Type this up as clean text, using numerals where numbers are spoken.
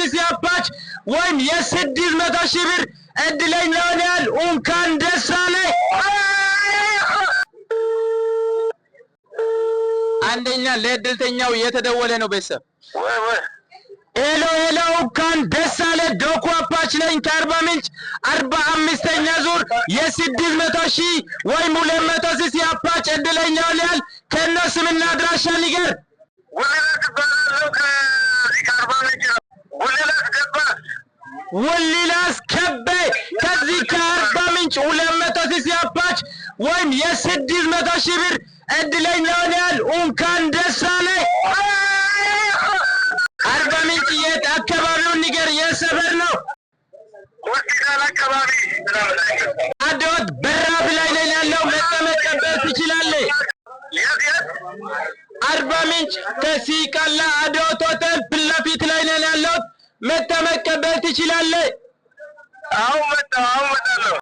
ሲያፓች ወይም የ600,000 ብር እድለኛ ሆነሃል። እንኳን ደስ አለህ። አንደኛ ለእድልተኛው የተደወለ ነው ቤተሰብ። ሄሎ ሄሎ፣ እንኳን ደስ አለህ። ዶኩ አፓች ነኝ ከአርባ ምንጭ 45ኛ ዙር የ600,000 ወይም 200,000 ሲያፓች እድለኛ ሆነሃል። ከነ ስምና አድራሻ ንገር። ወሊላስ ከበ ከዚህ ከአርባ ምንጭ 200,000 ሲያፓች ወይም የ600,000 ብር እድለኛ ሆነሃል። እንኳን ደስ አለህ። አርባ ምንጭ የት አካባቢውን ንገር። የሰፈር ነው አዶት በራፍ ላይ ነው ያለው። መቀበል ትችላለህ። አርባ ምንጭ ከሲቃላ አዶት ሆቴል ፊት ለፊት ላይ ነው ያለው። መቀበል ትችላለህ። አሁን